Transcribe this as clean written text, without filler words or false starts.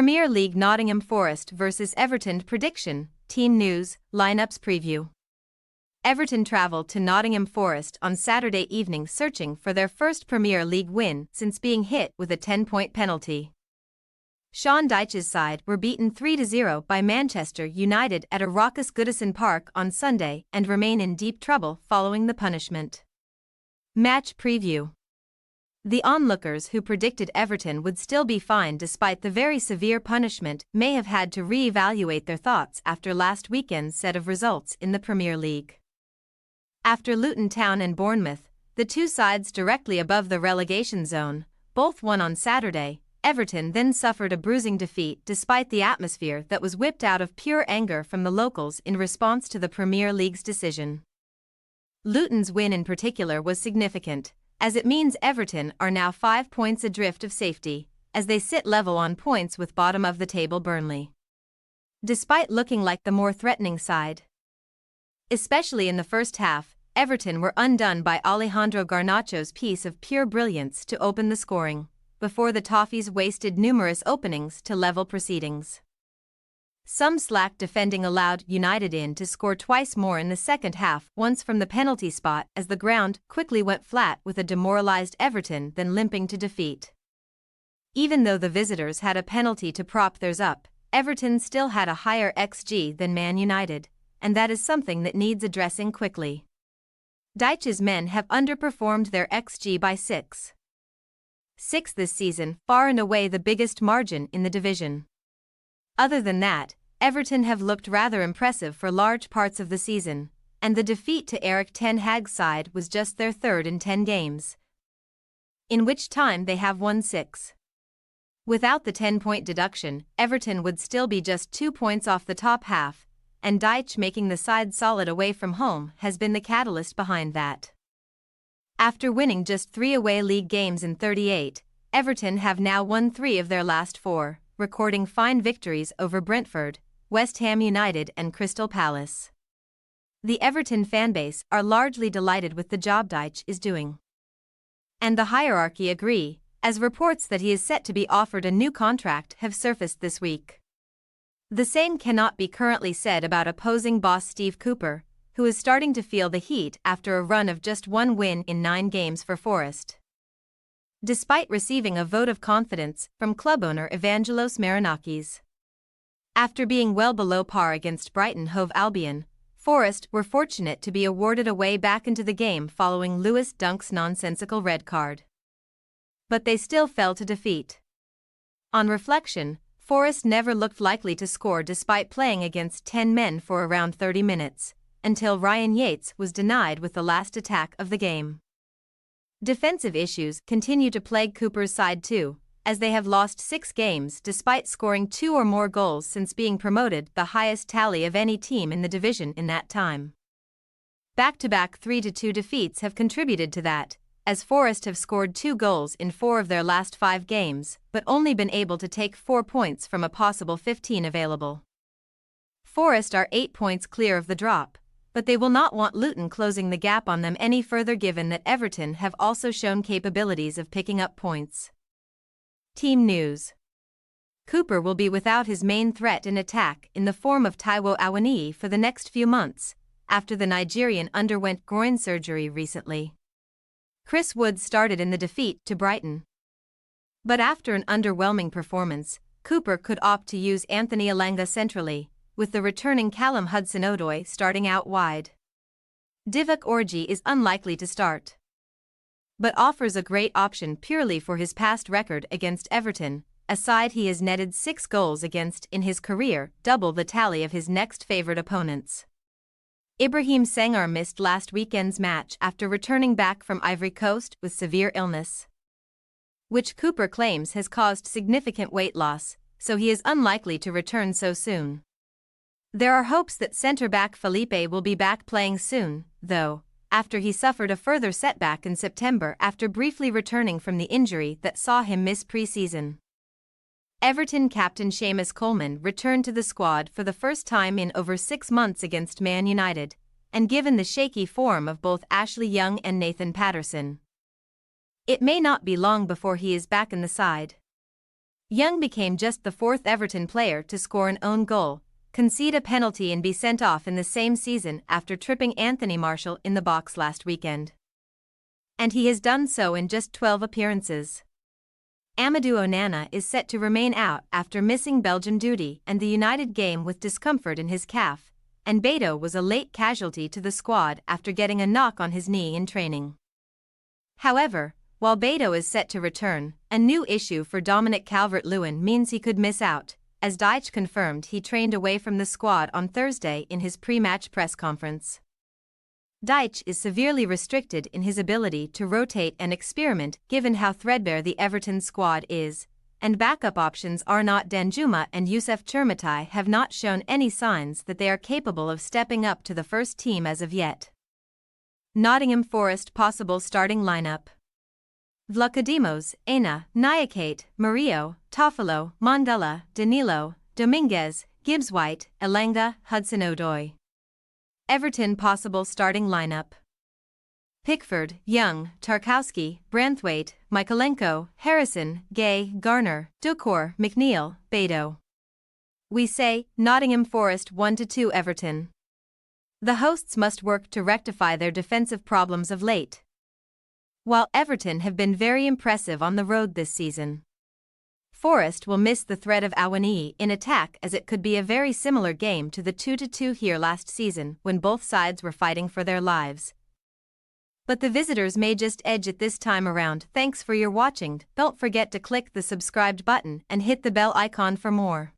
Premier League Nottingham Forest vs Everton prediction, team news, lineups preview. Everton travelled to Nottingham Forest on Saturday evening searching for their first Premier League win since being hit with a 10-point penalty. Sean Dyche's side were beaten 3-0 by Manchester United at a raucous Goodison Park on Sunday and remain in deep trouble following the punishment. Match preview. The onlookers who predicted Everton would still be fine despite the very severe punishment may have had to re-evaluate their thoughts after last weekend's set of results in the Premier League. After Luton Town and Bournemouth, the two sides directly above the relegation zone, both won on Saturday, Everton then suffered a bruising defeat despite the atmosphere that was whipped out of pure anger from the locals in response to the Premier League's decision. Luton's win in particular was significant, as it means Everton are now 5 points adrift of safety, as they sit level on points with bottom-of-the-table Burnley. Despite looking like the more threatening side, especially in the first half, Everton were undone by Alejandro Garnacho's piece of pure brilliance to open the scoring, before the Toffees wasted numerous openings to level proceedings. Some slack defending allowed United in to score twice more in the second half, once from the penalty spot as the ground quickly went flat with a demoralised Everton then limping to defeat. Even though the visitors had a penalty to prop theirs up, Everton still had a higher XG than Man United, and that is something that needs addressing quickly. Dyche's men have underperformed their XG by 6 this season, far and away the biggest margin in the division. Other than that, Everton have looked rather impressive for large parts of the season, and the defeat to Erik ten Hag's side was just their third in 10 games, in which time they have won 6. Without the 10-point deduction, Everton would still be just 2 points off the top half, and Dyche making the side solid away from home has been the catalyst behind that. After winning just 3 away league games in 38, Everton have now won 3 of their last 4, recording fine victories over Brentford, West Ham United and Crystal Palace. The Everton fanbase are largely delighted with the job Dyche is doing. And the hierarchy agree, as reports that he is set to be offered a new contract have surfaced this week. The same cannot be currently said about opposing boss Steve Cooper, who is starting to feel the heat after a run of just 1 win in 9 games for Forest. Despite receiving a vote of confidence from club owner Evangelos Marinakis. After being well below par against Brighton Hove Albion, Forest were fortunate to be awarded a way back into the game following Lewis Dunk's nonsensical red card. But they still fell to defeat. On reflection, Forest never looked likely to score despite playing against 10 men for around 30 minutes, until Ryan Yates was denied with the last attack of the game. Defensive issues continue to plague Cooper's side too, as they have lost 6 games despite scoring 2 or more goals since being promoted, the highest tally of any team in the division in that time. Back-to-back 3-2 defeats have contributed to that, as Forest have scored 2 goals in 4 of their last 5 games, but only been able to take 4 points from a possible 15 available. Forest are 8 points clear of the drop, but they will not want Luton closing the gap on them any further given that Everton have also shown capabilities of picking up points. Team news. Cooper will be without his main threat in attack in the form of Taiwo Awoniyi for the next few months, after the Nigerian underwent groin surgery recently. Chris Wood started in the defeat to Brighton. But after an underwhelming performance, Cooper could opt to use Anthony Elanga centrally, with the returning Callum Hudson-Odoi starting out wide. Divock Orji is unlikely to start, but offers a great option purely for his past record against Everton, a side he has netted 6 goals against in his career, double the tally of his next favourite opponents. Ibrahim Senghor missed last weekend's match after returning back from Ivory Coast with severe illness, which Cooper claims has caused significant weight loss, so he is unlikely to return so soon. There are hopes that centre-back Felipe will be back playing soon, though, after he suffered a further setback in September after briefly returning from the injury that saw him miss pre-season. Everton captain Seamus Coleman returned to the squad for the first time in over 6 months against Man United, and given the shaky form of both Ashley Young and Nathan Patterson, it may not be long before he is back in the side. Young became just the fourth Everton player to score an own goal, concede a penalty and be sent off in the same season after tripping Anthony Martial in the box last weekend. And he has done so in just 12 appearances. Amadou Onana is set to remain out after missing Belgian duty and the United game with discomfort in his calf, and Beto was a late casualty to the squad after getting a knock on his knee in training. However, while Beto is set to return, a new issue for Dominic Calvert-Lewin means he could miss out, as Dyche confirmed he trained away from the squad on Thursday in his pre-match press conference. Dyche is severely restricted in his ability to rotate and experiment given how threadbare the Everton squad is, and backup options Arnaut Danjuma and Youssef Chermatai have not shown any signs that they are capable of stepping up to the first team as of yet. Nottingham Forest possible starting lineup: Vlachodimos, Aina, Nyakate, Murillo, Toffolo, Mandela, Danilo, Dominguez, Gibbs-White, Elanga, Hudson-Odoi. Everton possible starting lineup: Pickford, Young, Tarkowski, Branthwaite, Michalenko, Harrison, Gay, Garner, Doucoure, McNeil, Beto. We say, Nottingham Forest 1-2 Everton. The hosts must work to rectify their defensive problems of late. While Everton have been very impressive on the road this season, Forest will miss the threat of Awoniyi in attack, as it could be a very similar game to the 2-2 here last season when both sides were fighting for their lives. But the visitors may just edge it this time around. Thanks for your watching. Don't forget to click the subscribed button and hit the bell icon for more.